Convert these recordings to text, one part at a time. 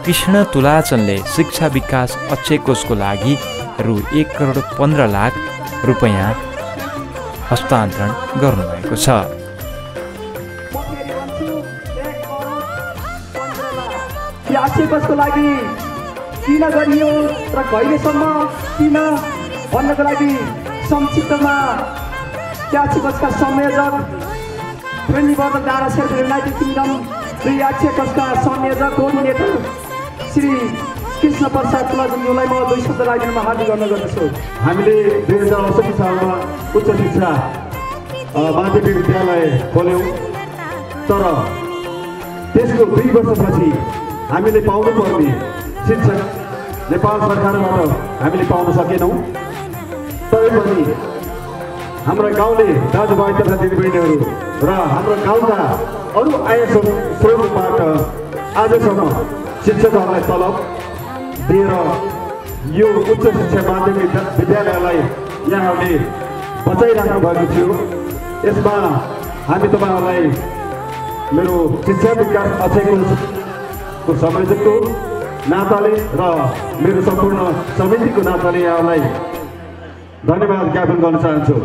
कृष्ण तुलाचनले शिक्षा विकास अक्षय कोषको लागि रु 1,15,00,000 रुपैयाँ हस्तान्तरण गर्नुभएको छ। अक्षय कोषको लागि किन गरियो र कहिलेसम्म किन भन्नको लागि संक्षिप्तमा अक्षय कोषका संयोजक फ्रेन्डली बर्डर डाँडा क्षेत्र युनाइटेड किङडम अक्षय कोषका संयोजक कोअर्डिनेटर श्री कृष्ण प्रसाद तुलाचनज्यूलाई म 2 शब्द राखिदिनमा हार्दिक अनुरोध गर्दछु। हामीले 2068 सालमा उच्च शिक्षा माध्यमिक विद्यालय खोल्यौँ, तर त्यसको 2 वर्षपछि हामीले पाउनुपर्ने शिक्षक नेपाल सरकारबाट हामीले पाउन सकेनौँ। तरै पनि हाम्रा गाउँले दाजुभाइ तथा दिदीबहिनीहरू र हाम्रो गाउँका अरू आय स्रोतबाट आजसम्म शिक्षकहरूलाई तलब दिएर यो उच्च शिक्षा माध्यमिक विद्यालयलाई यहाँहरूले बचाइराख्नु भएको थियो। यसमा हामी तपाईँहरूलाई मेरो शिक्षा विकास अक्षय कोषको संयोजकको नाताले र मेरो सम्पूर्ण समितिको नाताले यहाँलाई धन्यवाद ज्ञापन गर्न चाहन्छु।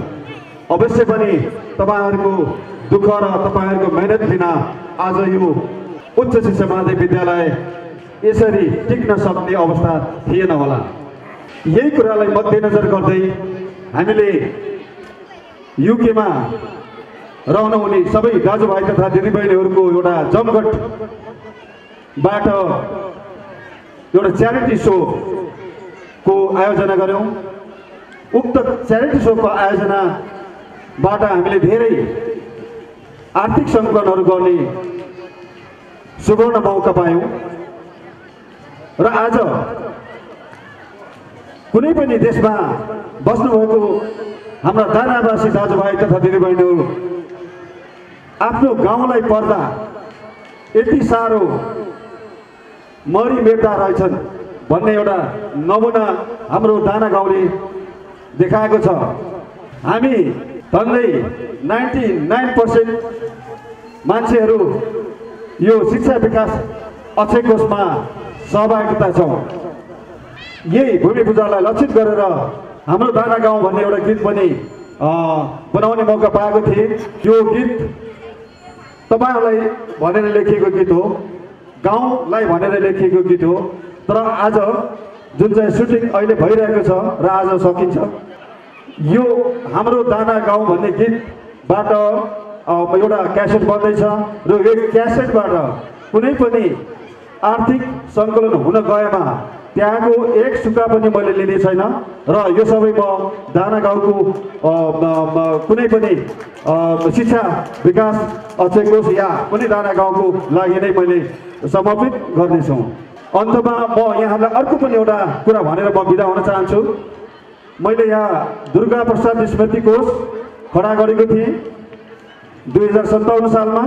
अवश्य पनि तपाईँहरूको दुःख र तपाईँहरूको मेहनत बिना आज यो उच्च शिक्षा माध्यमिक विद्यालय यसरी टिक्न सक्ने अवस्था थिएन होला। यही कुरालाई मध्यनजर गर्दै हामीले युकेमा रहनुहुने सबै दाजुभाइ तथा दिदीबहिनीहरूको एउटा जमघटबाट एउटा च्यारिटी सोको आयोजना गऱ्यौँ। उक्त च्यारिटी सोको आयोजनाबाट हामीले धेरै आर्थिक सङ्कलनहरू गर्ने सुवर्ण मौका पायौँ र आज कुनै पनि देशमा बस्नुभएको हाम्रा दानावासी दाजुभाइ तथा दिदीबहिनीहरू आफ्नो गाउँलाई पर्दा यति साह्रो मरिमेट्दा रहेछन् भन्ने एउटा नमुना हाम्रो दाना गाउँले देखाएको छ। हामी झन्डै 99% मान्छेहरू यो शिक्षा विकास अक्षय कोषमा सहभागिता छौँ। यही भूमि पूजालाई लक्षित गरेर हाम्रो दाना गाउँ भन्ने एउटा गीत पनि बनाउने मौका पाएको थिएँ। यो गीत तपाईँहरूलाई भनेर लेखिएको गीत हो, गाउँलाई भनेर लेखिएको गीत हो। तर आज जुन चाहिँ सुटिङ अहिले भइरहेको छ र आज सकिन्छ, यो हाम्रो दाना गाउँ भन्ने गीतबाट एउटा क्यासेट बन्दैछ र यो क्यासेटबाट कुनै पनि आर्थिक सङ्कलन हुन गएमा त्यहाँको एक सुक्का पनि मैले लिने छैन र यो सबै म दाना गाउँको कुनै पनि शिक्षा विकास अक्षय कोष या कुनै दाना गाउँको लागि नै मैले समर्पित गर्नेछु। अन्तमा म यहाँलाई अर्को पनि एउटा कुरा भनेर म बिदा हुन चाहन्छु। मैले यहाँ दुर्गा प्रसाद स्मृति कोष खडा गरेको थिएँ 2057 सालमा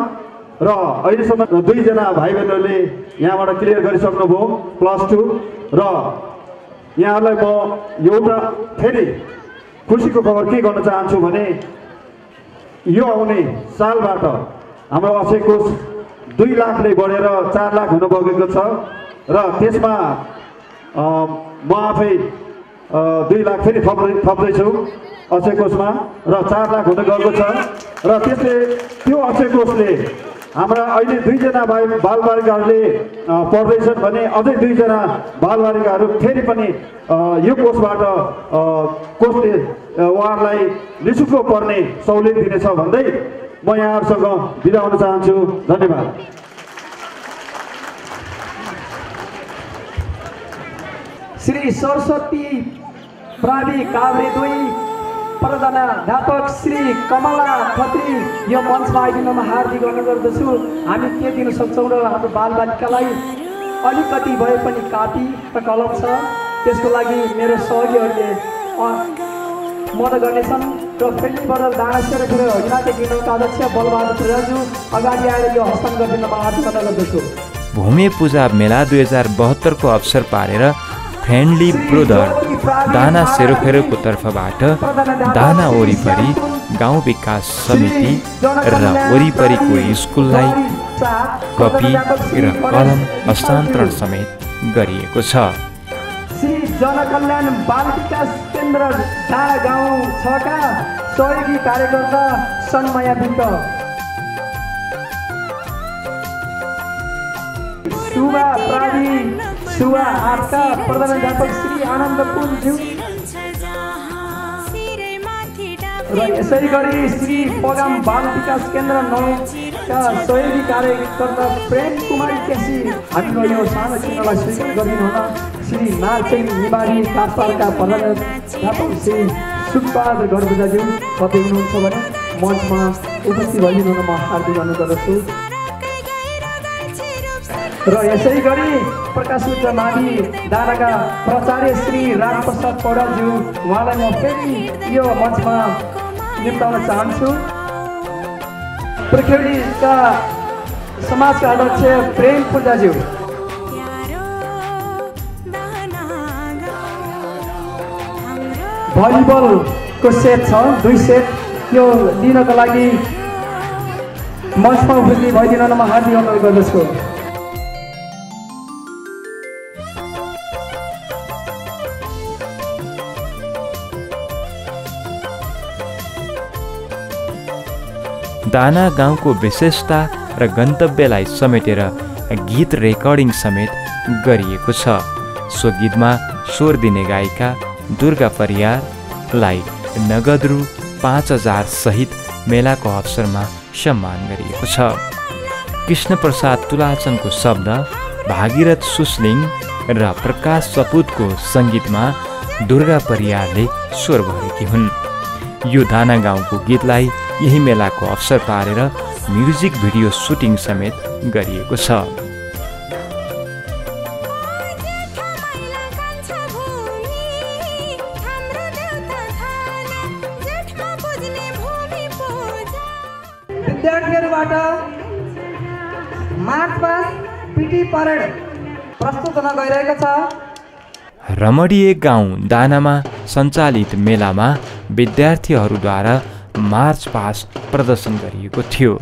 र अहिलेसम्म 2 जना भाइ बहिनीहरूले यहाँबाट क्लियर गरिसक्नुभयो +2 र यहाँलाई म एउटा फेरि खुसीको खबर के गर्न चाहन्छु भने यो आउने सालबाट हाम्रो अक्षय कोष 2 लाखले बढेर 4 लाख हुन गएको छ र त्यसमा म आफै 2 लाख फेरि थप्दैछु अक्षय कोषमा र 4 लाख हुन गएको छ र त्यसले त्यो अक्षय कोषले हाम्रा अहिले 2 जना बालबालिकाहरूले पढ्दैछन् भने अझै 2 जना बालबालिकाहरू फेरि पनि यो कोषबाट कोषले उहाँहरूलाई निःशुल्क पर्ने सहुलियत दिनेछ भन्दै म यहाँहरूसँग बिदा हुन चाहन्छु। धन्यवाद। श्री सरस्वती प्रावि काभ्रे 2 प्रधानाध्यापक श्री कमला खत्री यो मञ्चमा आइदिनमा हार्दिक अनुरोध गर्दछु। हामी के दिन सक्छौँ र हाम्रो बालबालिकालाई अलिकति भए पनि कापी र कलम छ, त्यसको लागि मेरो सहयोगीहरूले मद्दत गर्नेछन् र फेरि बदल डाँडासेर युनाइटेड किङडमका अध्यक्ष बलबहादुर प्रधानज्यू अगाडि आएर यो हस्तान्तरण गर्दिनमा हार्दिक अनुरोध गर्दछु। भूमि पूजा मेला 2072 को अवसर पारेर फ्रेन्डली ब्रदर दाना सेरोफेरोको तर्फबाट दाना वरिपरि गाउँ विकास समिति र वरिपरिको स्कुललाई कपी र कलम हस्तान्तरण समेत गरिएको छ। श्री जनकल्याण बाल विकास केन्द्र डाँडा गाउँ 6 का सहयोगी कार्यकर्ता सन्मया विन्त, सुवा प्रावि सुवा 8 का प्रधानाध्यापक श्री आनन्द पुलज्यू र यसै गरी श्री पगाम बाल विकास केन्द्र 9 का सहयोगी कार्यकर्ता प्रेम कुमारी केसी हाम्रो यो सानो चित्रलाई स्वीकार गरिदिनु होला। श्री नाचेङ निवारी काठपाडका प्रधानाध्यापक श्री सुखबहादुर गर्बुजाज्यू कतै हुनुहुन्छ भने मञ्चमा उपस्थित भइदिनु हुन म हार्दिक अनुरोध गर्दछु। र यसै गरी प्रकाश उच्च मावि डाँडाका प्राचार्य श्री रामप्रसाद पौडेलज्यू उहाँलाई म फेरि यो मञ्चमा निम्ताउन चाहन्छु। प्रखेडीका समाजका अध्यक्ष प्रेम पूजाज्यू, भलिबलको सेट छ 2 सेट, यो लिनको लागि मञ्चमा उपस्थित भइदिन म हार्दिक अनुरोध गर्दछु। दाना गाउँको विशेषता र गन्तव्यलाई समेटेर गीत रेकर्डिङ समेत गरिएको छ। सो गीतमा स्वर दिने गायिका दुर्गा परियारलाई नगद रु 5000 सहित मेलाको अवसरमा सम्मान गरिएको छ। कृष्णप्रसाद तुलाचनको शब्द, भागीरथ सुस्लिङ र प्रकाश सपुतको सङ्गीतमा दुर्गा परियारले स्वर भरेकी हुन्। यो दाना गाउँको गीतलाई यही मेलाको अवसर पारेर म्युजिक भिडियो सुटिङ समेत गरिएको छ। विद्यार्थीहरूबाट मार्च पास्ट पिटी परेड प्रस्तुत हुन गइरहेको छ। रमणीय गाउँ दानामा सञ्चालित मेलामा विद्यार्थीहरूद्वारा मार्च पास्ट प्रदर्शन गरिएको थियो।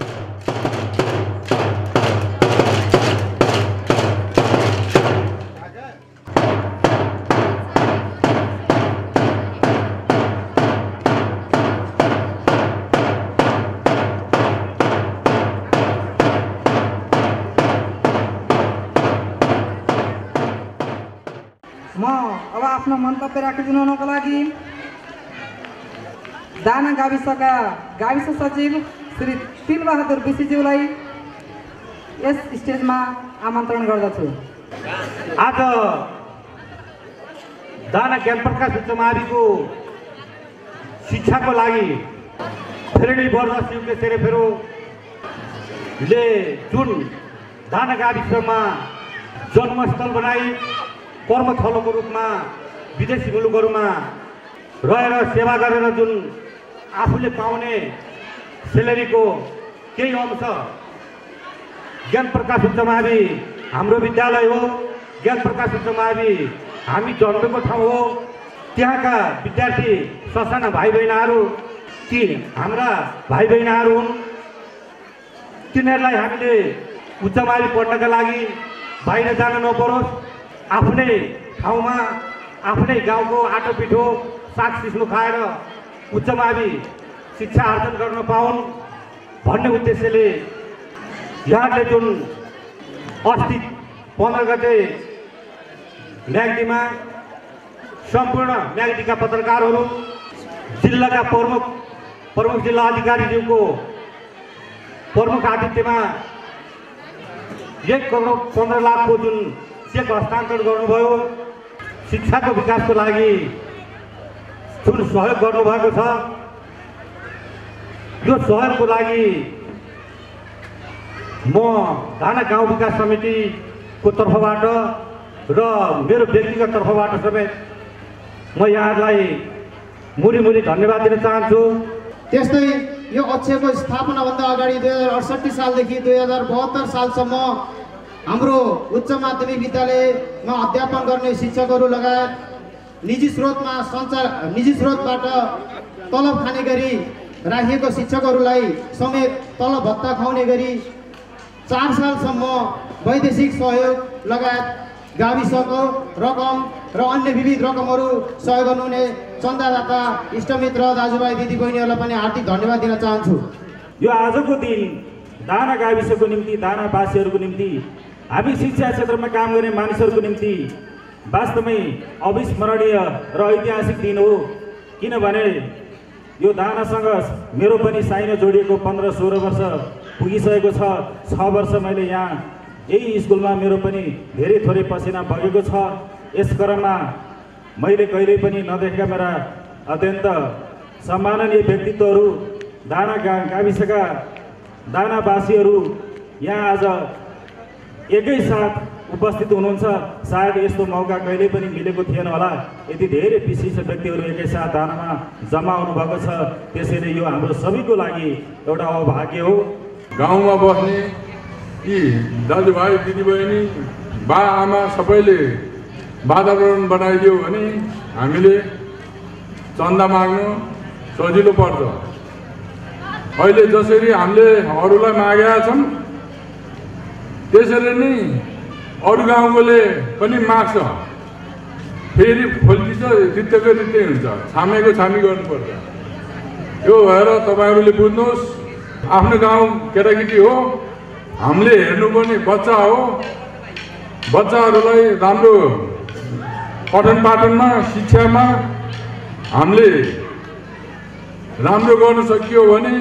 म अब आफ्नो मन्तव्य राखिदिनु हुनको लागि दाना गाविसका गाविस सचिव श्री तिलबहादुर विशीज्यूलाई यस स्टेजमा आमन्त्रण गर्दछु। आज दाना ज्ञानप्रकाश उच्च माविको शिक्षाको लागि फेरेली वर्ष युके सेरेफेरोले जुन दाना गाविसमा जन्मस्थल बनाई कर्मथलोको रूपमा विदेशी मुलुकहरूमा रहेर सेवा गरेर जुन आफूले पाउने सेलेरीको केही अंश ज्ञानप्रकाश उच्च मावि हाम्रो विद्यालय हो। ज्ञानप्रकाश उच्च मावि हामी जन्मेको ठाउँ हो। त्यहाँका विद्यार्थी ससाना भाइ बहिनीहरू ती हाम्रा भाइ बहिनीहरू हुन्। तिनीहरूलाई हामीले उच्च मावि पढ्नका लागि बाहिर जान नपरोस्, आफ्नै ठाउँमा आफ्नै गाउँको आटो पिठो साग सिस्नो खाएर उच्च मावि शिक्षा आर्जन गर्न पाउन् भन्ने उद्देश्यले यहाँले जुन अस्ति 15 गते म्याग्दीमा सम्पूर्ण म्याग्दीका पत्रकारहरू, जिल्लाका प्रमुख जिल्ला अधिकारीज्यूको प्रमुख आतिथ्यमा 1 करोड 15 लाखको जुन चेक हस्तान्तरण गर्नुभयो, शिक्षाको विकासको लागि जुन सहयोग गर्नुभएको छ, यो सहयोगको लागि म दाना गाउँ विकास समितिको तर्फबाट र मेरो व्यक्तिगत तर्फबाट समेत म यहाँहरूलाई मुरी धन्यवाद दिन चाहन्छु। त्यस्तै यो अक्षयको स्थापनाभन्दा अगाडि 2068 सालदेखि 2072 सालसम्म हाम्रो उच्च माध्यमिक विद्यालयमा अध्यापन गर्ने शिक्षकहरू लगायत निजी स्रोतबाट तलब खाने गरी राखिएको शिक्षकहरूलाई समेत तलब भत्ता खुवाउने गरी 4 सालसम्म वैदेशिक सहयोग लगायत गाविसको रकम र अन्य विविध रकमहरू सहयोग गर्नुहुने चन्दादाता इष्टमित्र दाजुभाइ दिदीबहिनीहरूलाई पनि हार्दिक धन्यवाद दिन चाहन्छु। यो आजको दिन दाना गाविसको निम्ति, दानावासीहरूको निम्ति, हामी शिक्षा क्षेत्रमा काम गर्ने मानिसहरूको निम्ति वास्तवमै अविस्मरणीय र ऐतिहासिक दिन हो। किनभने यो दानासँग मेरो पनि साइनो जोडिएको 15-16 वर्ष पुगिसकेको छ। 6 वर्ष मैले यहाँ यही स्कुलमा मेरो पनि धेरै थोरै पसिना बगेको छ। यस क्रममा मैले कहिल्यै पनि नदेखेका मेरा अत्यन्त सम्माननीय व्यक्तित्वहरू, दाना गाविसका दानावासीहरू यहाँ आज एकैसाथ उपस्थित हुनुहुन्छ। सायद यस्तो मौका कहिल्यै पनि मिलेको थिएन होला, यति धेरै विशिष्ट व्यक्तिहरू एकैसाथ दानामा जम्मा हुनुभएको छ। त्यसैले यो हाम्रो सबैको लागि एउटा अभाग्य हो। गाउँमा बस्ने यी दाजुभाइ दिदीबहिनी बा आमा सबैले वातावरण बनाइदियो भने हामीले चन्दा माग्नु सजिलो पर्छ। अहिले जसरी हामीले अरूलाई मागेका छौँ त्यसरी नै अरू गाउँकोले पनि माग्छ। फेरि खोल्टी चाहिँ रित्तैको रित्तै हुन्छ, छामेको छामी गर्नुपर्छ। यो भएर तपाईँहरूले बुझ्नुहोस्, आफ्नो गाउँ केटाकेटी हो, हामीले हेर्नुपर्ने बच्चा हो। बच्चाहरूलाई राम्रो पठन पाठनमा, शिक्षामा हामीले राम्रो गर्न सकियो भने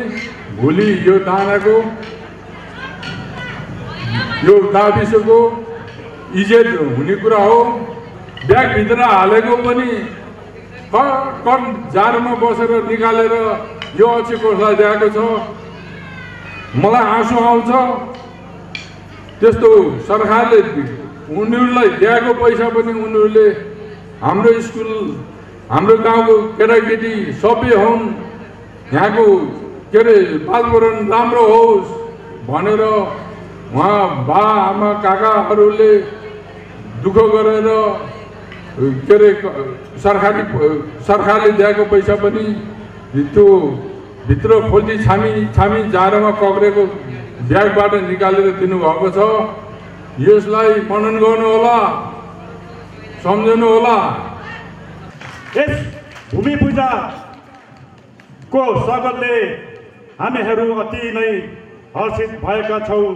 भोलि यो दानाको, यो गाविसको इज्जत हुने कुरा हो। ब्यागभित्र हालेको पनि कट जाडोमा बसेर निकालेर यो अक्षकोषलाई दिएको छ। मलाई आँसु आउँछ। त्यस्तो सरकारले उनीहरूलाई दिएको पैसा पनि उनीहरूले हाम्रो स्कुल, हाम्रो गाउँको केटाकेटी सबै हुन्, यहाँको के अरे वातावरण राम्रो होस् भनेर उहाँ बा आमा काकाहरूले दुःख गरेर के अरे सरकारले दिएको पैसा पनि त्यो भित्र खोल्टी छामी जाडोमा कक्रेको ब्यागबाट निकालेर दिनुभएको छ। यसलाई मनन गर्नु होला, सम्झनु होला। यस भूमि पूजाको स्वागतले हामीहरू अति नै हर्षित भएका छौँ।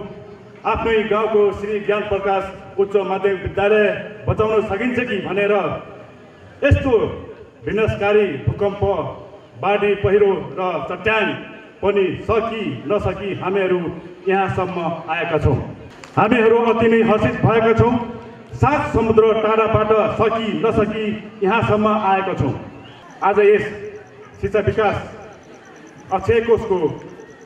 आफ्नै गाउँको श्री ज्ञान प्रकाश उच्च माध्यमिक विद्यालय बचाउन सकिन्छ कि भनेर यस्तो विनाशकारी भूकम्प, बाढी, पहिरो र चट्याङ पनि सकी नसकी हामीहरू यहाँसम्म आएका छौँ। हामीहरू अति नै हर्षित भएका छौँ। 7 समुद्र टाढाबाट सकी नसकी यहाँसम्म आएका छौँ। आज यस शिक्षा विकास अक्षय कोषको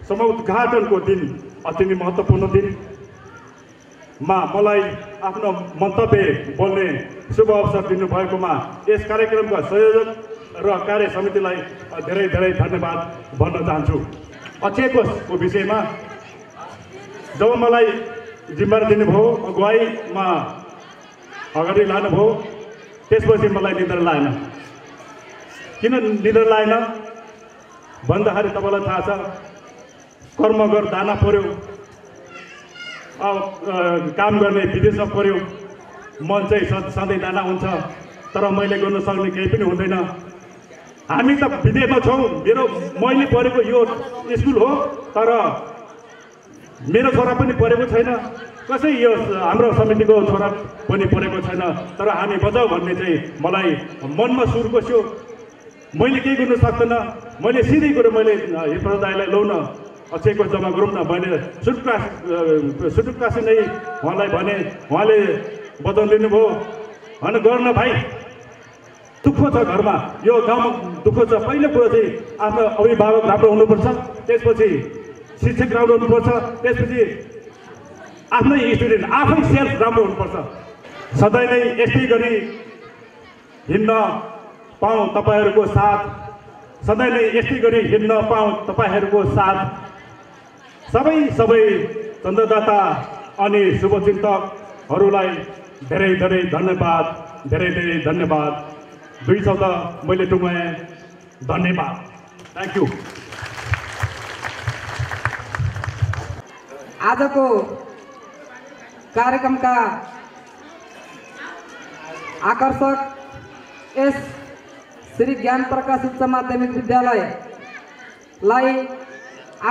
समुद्घाटनको दिन अति नै महत्त्वपूर्ण दिनमा मलाई आफ्नो मन्तव्य बोल्ने शुभ अवसर दिनुभएकोमा यस कार्यक्रमका संयोजक र कार्य समितिलाई धेरै धेरै धन्यवाद भन्न चाहन्छु। अक्षय कोषको विषयमा जब मलाई जिम्मेवारी दिनुभयो, अगुवाईमा अगाडि लानुभयो, त्यसपछि मलाई निद्रा लागेन। किन निद्रा लागेन भन्दाखेरि तपाईँलाई थाहा छ, कर्म गर दाना पर्यो, काम गर्ने विदेशमा पर्यो, मन चाहिँ सधैँ दाना हुन्छ, तर मैले गर्न सक्ने केही पनि हुँदैन। हामी त विदेशमा छौँ, मैले पढेको यो स्कुल हो, तर मेरो छोरा पनि पढेको छैन, कसै यो हाम्रो समितिको छोरा पनि पढेको छैन, तर हामी बचाऊ भन्ने चाहिँ मलाई मनमा सुर बस्यो। मैले केही गर्न सक्दिनँ। मैले सिधै कुरो मैले हिप्रो दाइलाई लौ न अक्षयको जम्मा गरौँ न, मैले सुटुक्कासी नै उहाँलाई भने, उहाँले बचाउनु दिनुभयो। होइन गर्न भाइ, दुःख छ घरमा, यो गाउँमा दुःख छ। पहिलो कुरो चाहिँ आफ्नो अभिभावक राम्रो हुनुपर्छ, त्यसपछि शिक्षक राम्रो हुनुपर्छ, त्यसपछि आफ्नै स्टुडेन्ट आफै सेल्फ राम्रो हुनुपर्छ। सधैँ नै यस्तै गरी हिँड्न पाऊँ तपाईँहरूको साथ, सधैँ नै यस्तै गरी हिँड्न पाऊँ तपाईँहरूको साथ। सबै चन्दादाता अनि शुभचिन्तकहरूलाई धेरै धेरै धन्यवाद, धेरै धेरै धन्यवाद। 2 शब्द मैले टुङ्गाएँ। धन्यवाद, थ्याङ्क यू। आजको कार्यक्रमका आकर्षक यस श्री ज्ञान प्रकाश उच्च माध्यमिक विद्यालयलाई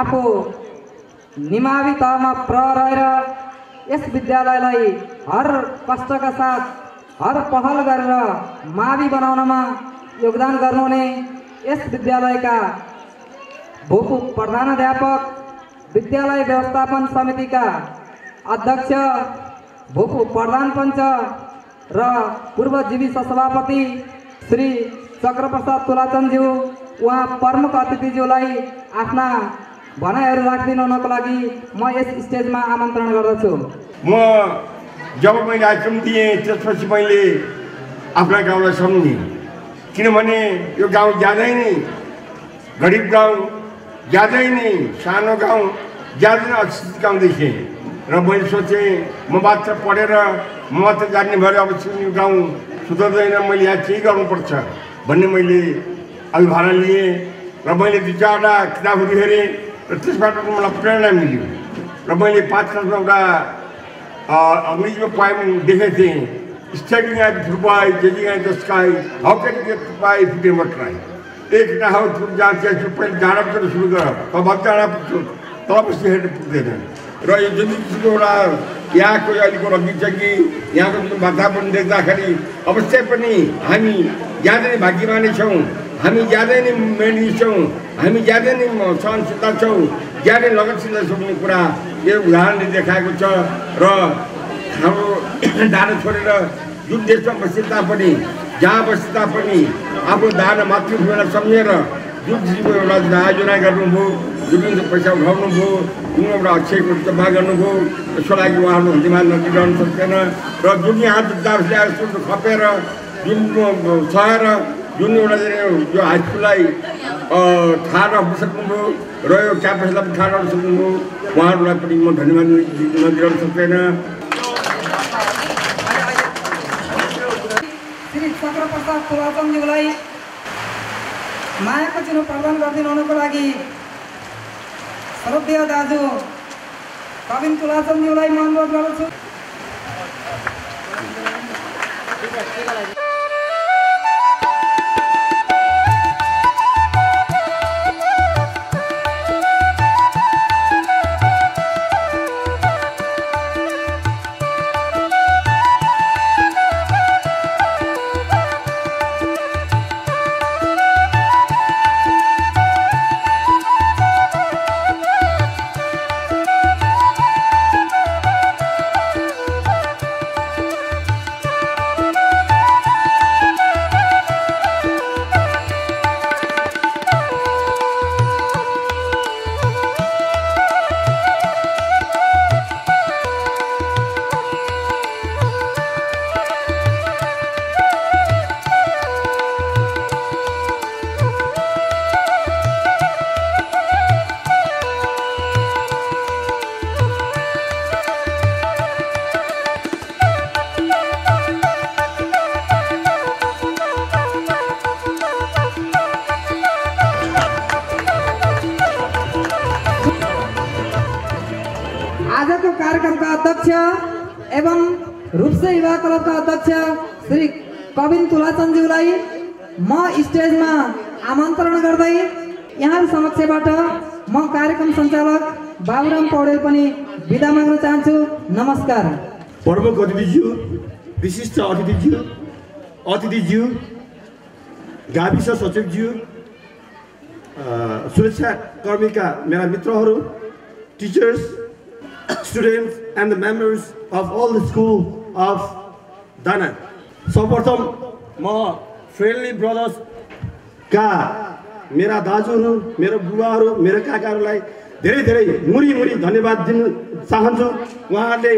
आफू निमावी तहमा रहेर यस विद्यालयलाई हर कष्टका साथ हर पहल गरेर मावि बनाउनमा योगदान गर्नुहुने यस विद्यालयका भूपू प्रधानाध्यापक विद्यालय व्यवस्थापन समितिका अध्यक्ष भूपू प्रधान पञ्च र पूर्व जीवी सभापति श्री चक्रप्रसाद तुलाचनज्यू उहाँ प्रमुख अतिथिज्यूलाई आफ्ना भनाइहरू राखिदिनु हुनको लागि म यस स्टेजमा आमन्त्रण गर्दछु। म जब मैले आइटम दिएँ त्यसपछि मैले आफ्ना गाउँलाई सम्झेँ, किनभने यो गाउँ ज्यादै नै गरिब गाउँ, ज्यादै नै सानो गाउँ, ज्यादै नै अशिक्षित गाउँ देखेँ र मैले सोचेँ म मात्र पढेर म मात्र जान्ने भएर अब यो गाउँ सुधर्दैन, मैले यहाँ केही गर्नुपर्छ भन्ने मैले अभिभावना लिएँ र मैले 2-4वटा किताबहरू हेरेँ र त्यसबाट मलाई प्रेरणा मिल्यो र मैले 5 क्लासमा एउटा अंग्रेजीमा पोएम देखेको थिएँ, स्टेटिङ एट फुटबॉल जजिङ at the sky how can get by if you never try. एक ठाउँ छुट जान्छ पहिले डाँडा पुग्न सुरु गर तब डाँडा पुग्छु तबपछि हेर्नु पुग्दैन र यो जुन किसिमको एउटा यहाँको अहिलेको रङ्गीचङ्गी यहाँको जुन वातावरण देख्दाखेरि अवश्य पनि हामी ज्यादै नै भाग्यमानी छौँ, हामी ज्यादै नै मेहनती छौँ, हामी ज्यादै नै सहनशीलता छौँ, ज्यादै लगनशीलता छौँ भन्ने कुरा यो उदाहरणले देखाएको छ र हाम्रो दाना छोडेर जुन देशमा बसे तापनि जहाँ बसे तापनि आफ्नो दाना मातृभूमिलाई सम्झेर जुन किसिमको एउटा आयोजना गर्नुभयो, जुन पैसा उठाउनुभयो, जुन एउटा अक्षयको जम्मा गर्नुभयो, त्यसको लागि उहाँहरू धन्यवाद नदिरहनु सक्दैन र जुन यहाँ जुत्ताहरू खपेर जुन सहेर जुन एउटा यो हाई स्कुललाई थाहा राख्न सक्नुभयो र यो क्याम्पसलाई पनि थाहा राख्न सक्नुभयो, उहाँहरूलाई पनि म धन्यवाद नदिरहनु सक्दैन। श्री चक्रप्रसाद तुलाचनज्यूलाई मायाको चिनो प्रदान गरिदिनु हुनको लागि श्रद्धेय दाजु कविन तुलाचनज्यूलाई म अनुरोध गर्दछु। आजको कार्यक्रमका अध्यक्ष एवं रूपसे युवा क्लबका अध्यक्ष श्री कविन तुलाचनज्यूलाई म स्टेजमा आमन्त्रण गर्दै यहाँहरु समक्षबाट म कार्यक्रम सञ्चालक बाबुराम पौडेल पनि बिदा माग्न चाहन्छु। नमस्कार। प्रमुख अतिथिज्यू, विशिष्ट अतिथिज्यू, गाविस सचिवज्यू, सुरक्षाकर्मीका मेरा मित्रहरू, teachers, students and the members of all the school of Dana. सर्वप्रथम म फ्रेन्डली ब्रदर्स का मेरा दाजुहरू, मेरो बुबाहरू, मेरो काकाहरूलाई धेरै धेरै मुरी धन्यवाद दिन चाहन्छु। उहाँहरूले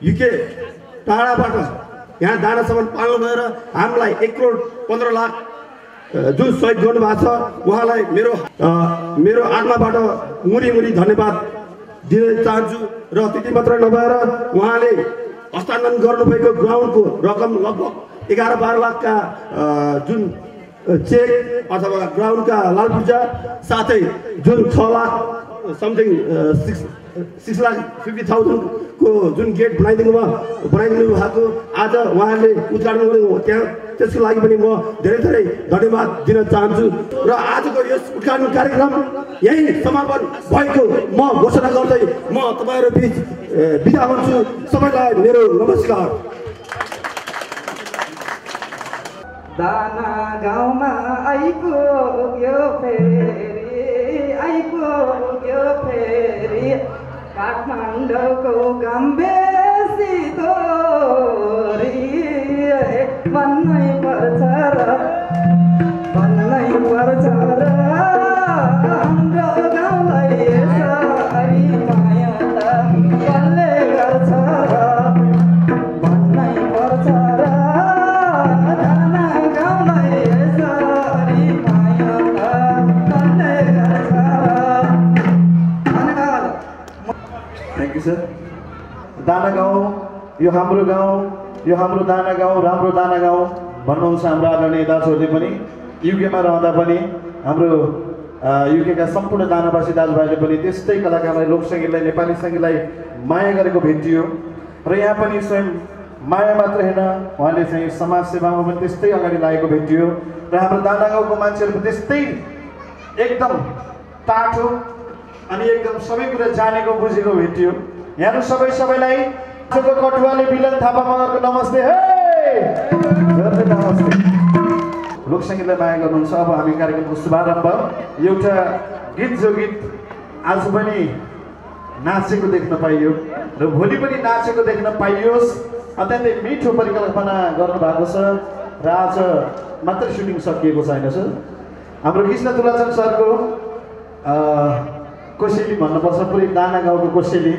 युके टाढाबाट यहाँ दानासम्म पाल्नु भएर हामीलाई 1,15,00,000 जुन सहयोग गर्नुभएको छ, उहाँलाई मेरो आत्माबाट मुरी धन्यवाद दिन चाहन्छु। र त्यति मात्र नभएर उहाँले हस्तान्तरण गर्नुभएको ग्राउन्डको रकम लगभग 11-12 लाखका जुन चेक अथवा ग्राउन्डका लाल पूर्जा साथै जुन 6 लाख समथिङ 6,50,000 को जुन गेट बनाइदिनु भएको आज उहाँले उद्घाटन गर्नु त्यहाँ त्यसको लागि पनि म धेरै धेरै धन्यवाद दिन चाहन्छु र आजको यस उद्घाटन कार्यक्रम यही समापन भएको म घोषणा गर्दै म तपाईहरु बीच बिदा हुन्छु। सबैलाई मेरो नमस्कार। दाना गाउँमा आइपुग्यो फेरि काठमाडौँको घाम बेसी थोरी भन्नै पर्छ र हाम्रो गाउँलाई यसरी माया त कसले गर्छ र भन्नै पर्छ र दाना गाउँलाई यसरी माया त कसले गर्छ र। धन्यवाद। Thank you sir. दाना गाउँ यो हाम्रो गाउँ, यो हाम्रो दाना गाउँ, राम्रो दाना गाउँ भन्नुहुन्छ हाम्रो आदरणीय दाजुहरूले पनि। युकेमा रहँदा पनि हाम्रो युकेका सम्पूर्ण दानावासी दाजुभाइले पनि त्यस्तै कलाकारलाई, लोकसङ्गीतलाई, नेपाली सङ्गीतलाई माया गरेको भेटियो र यहाँ पनि स्वयं माया मात्र होइन उहाँले चाहिँ समाजसेवामा पनि त्यस्तै अगाडि लागेको भेटियो र हाम्रो दाना गाउँको मान्छेहरू त्यस्तै एकदम टाठो अनि एकदम सबै कुरा जानेको बुझेको भेटियो। यहाँहरू सबैलाई आजको कटुवाले बिलन थापा मगरको नमस्ते। हे नमस्ते। लोकसङ्गीतलाई माया गर्नुहुन्छ। अब हामी कार्यक्रमको शुभारम्भ एउटा गीत जो गीत आज पनि नाचेको देख्न पाइयो र भोलि पनि नाचेको देख्न पाइयोस् अत्यन्तै मिठो परिकल्पना गर्नुभएको छ र आज मात्रै सुटिङ सकिएको छैन सर। हाम्रो कृष्ण तुलाचन सरको कोसेली भन्नुपर्छ, पुरै दाना गाउँको कोसेली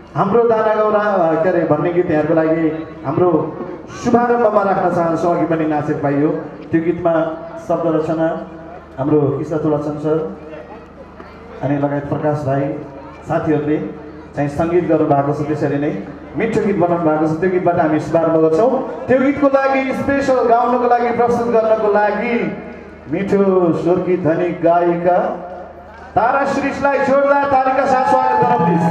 हाम्रो दाना गाउँ के अरे भन्ने गीत यहाँहरूको लागि हाम्रो शुभारम्भमा राख्न चाहन्छु। अघि पनि नाचेर पाइयो त्यो गीतमा शब्द रचना हाम्रो कृष्ण तुलाचन सर अनि लगायत प्रकाश भाइ साथीहरूले चाहिँ सङ्गीत गर्नुभएको छ। त्यसरी नै मिठो गीत बनाउनु भएको छ। त्यो गीतबाट हामी शुभारम्भ गर्छौँ। त्यो गीतको लागि स्पेसल गाउनको लागि प्रस्तुत गर्नको लागि मिठो स्वर्गीय धनी गायिका तारा श्रीषलाई जोरदार तालीका साथ स्वागत गरौँ प्लिज।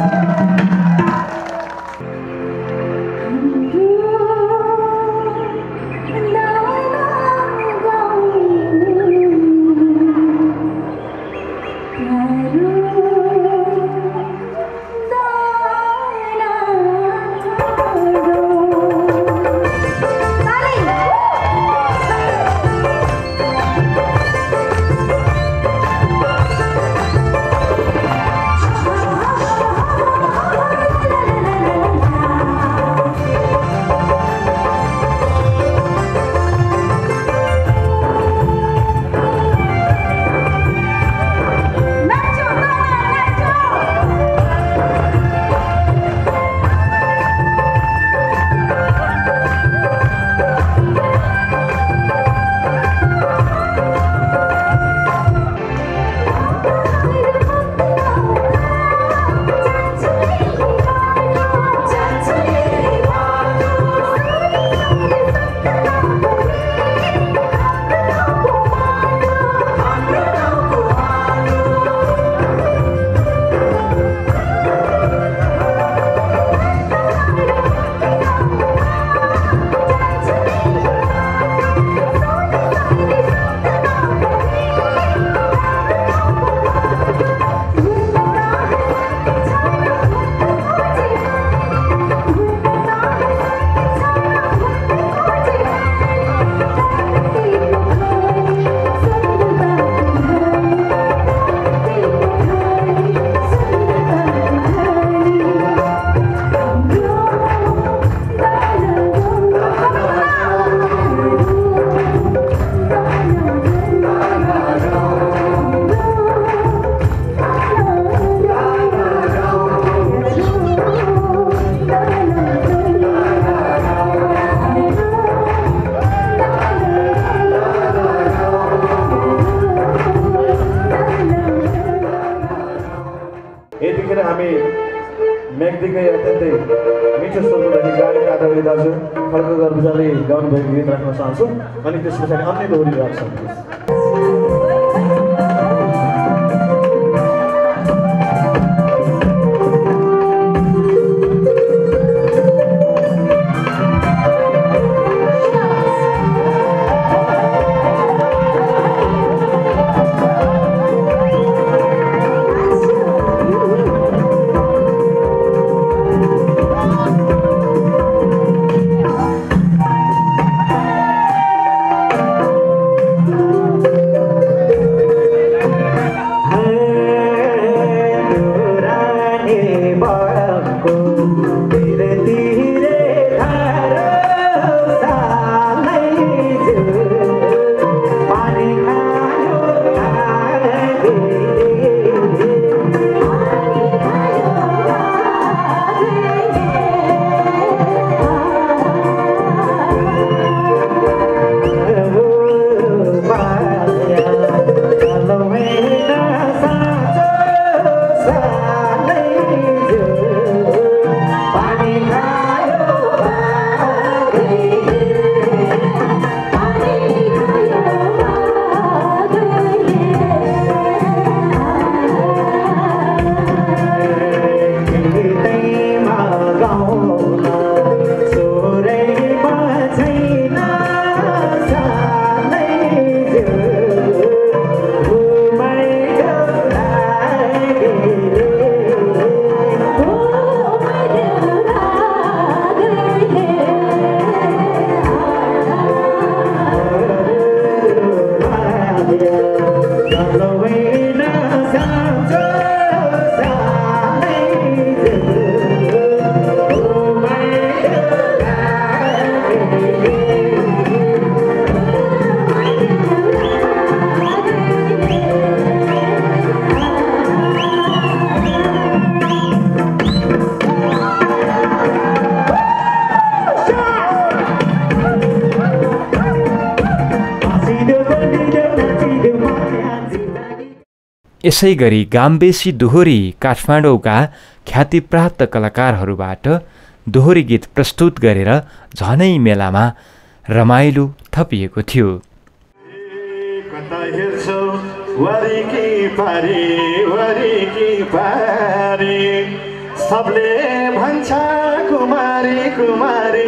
मेघदीकै अत्यन्तै मिठो स्वरको गायक आदरणीय दाजु खड्ग गर्बुजाले गाउनुभएको गीत राख्न चाहन्छु अनि त्यस पछाडि अन्य दोहोरी राख्छौँ। यसै गरी गाम्बेसी दोहोरी काठमाडौँका ख्यातिप्राप्त कलाकारहरूबाट दोहोरी गीत प्रस्तुत गरेर झनै मेलामा रमाइलो थपिएको थियो। सबले भन्छ कुमारी कुमारी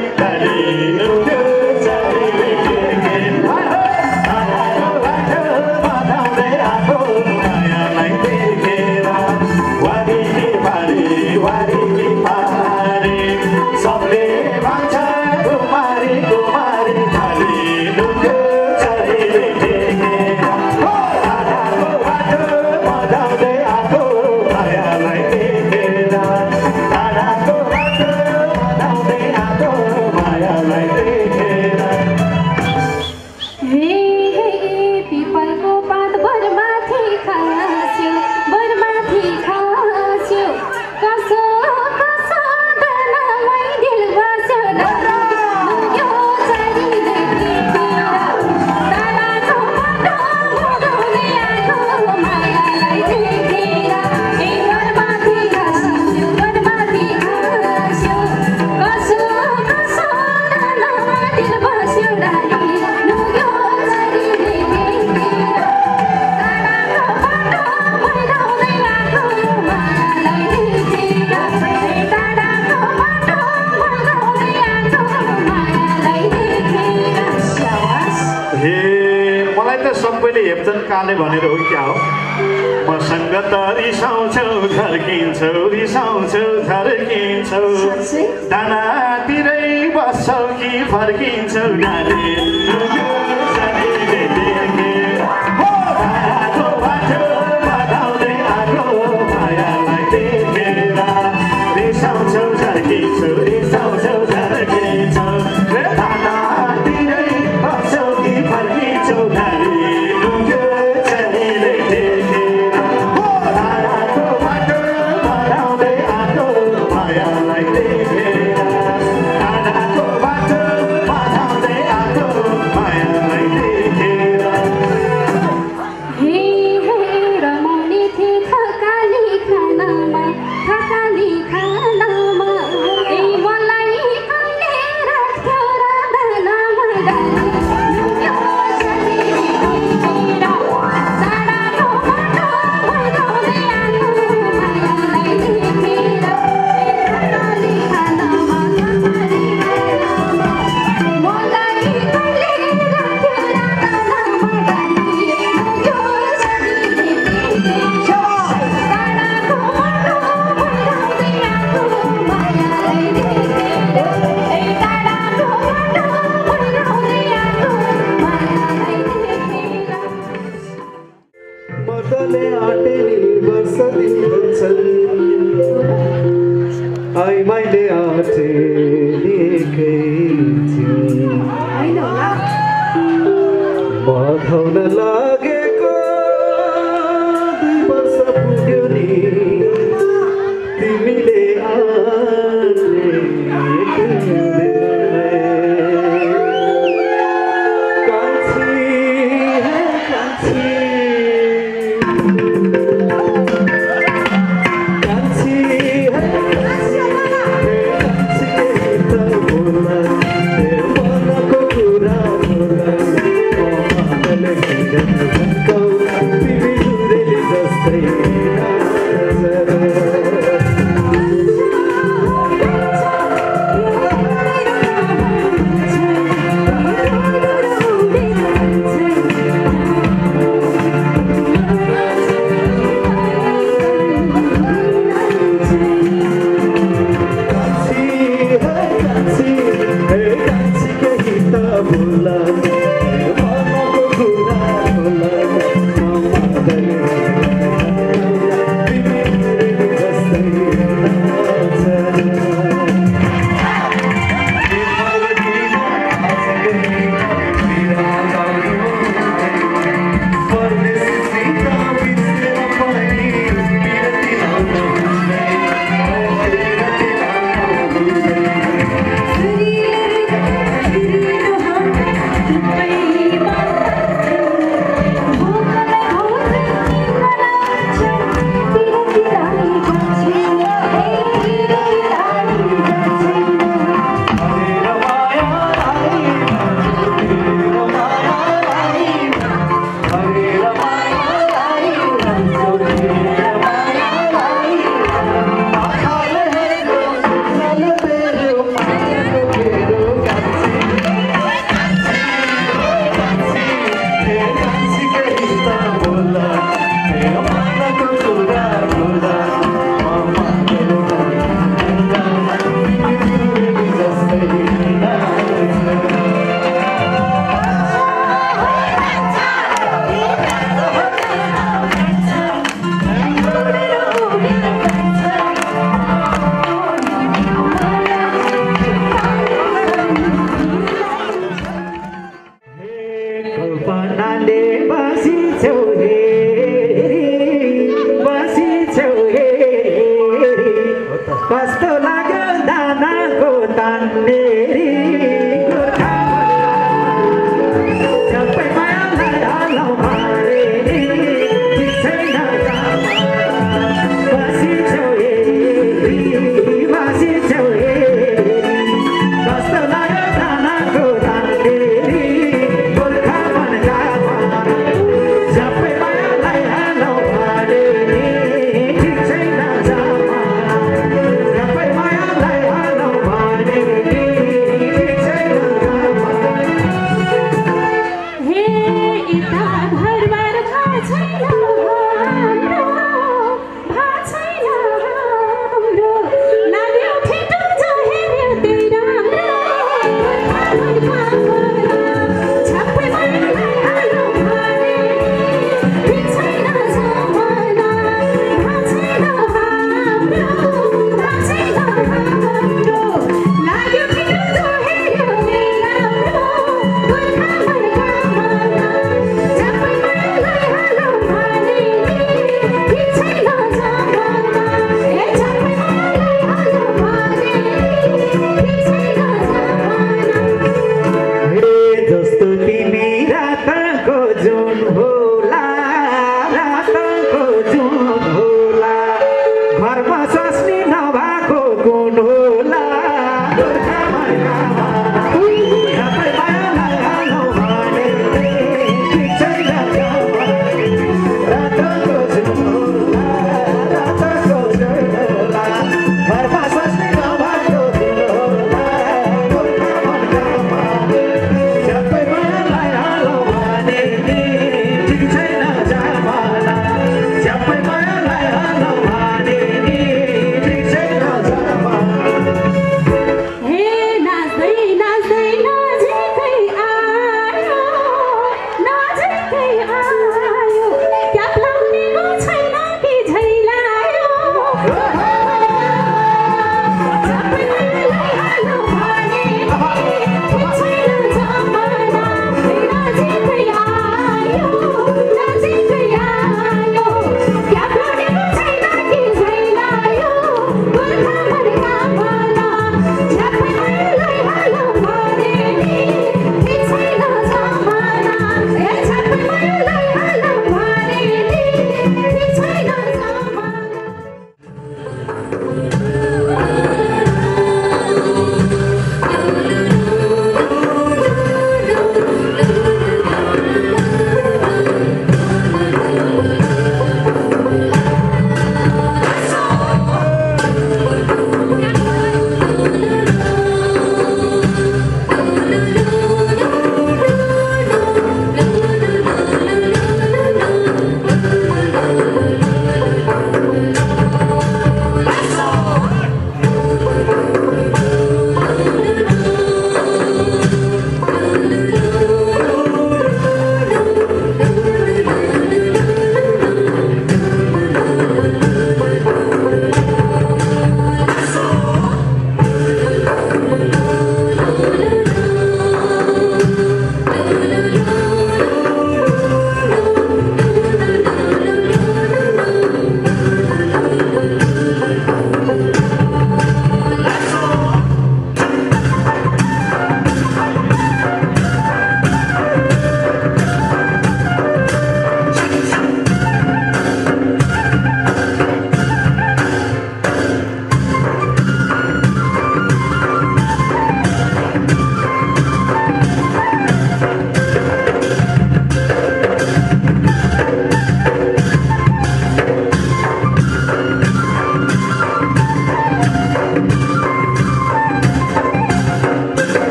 काले भनेर हो क्या हो मसँग त रिसाउँछौ झर्किन्छौ रिसाउँछौ झर्किन्छौ दानातिरै बस्छौ कि फर्किन्छौ नानी रिसाउँछौ झर्किन्छौ रिसाउँछौ झर्किन्छौ दानातिरै बस्छौ कि फर्किन्छौ नानी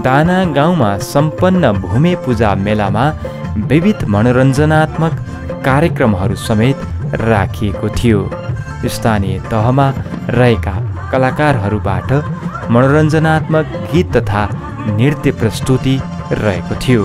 दाना गाउँमा सम्पन्न भूमि पूजा मेलामा विविध मनोरञ्जनात्मक कार्यक्रमहरू समेत राखिएको थियो। स्थानीय तहमा रहेका कलाकारहरूबाट मनोरञ्जनात्मक गीत तथा नृत्य प्रस्तुति रहेको थियो।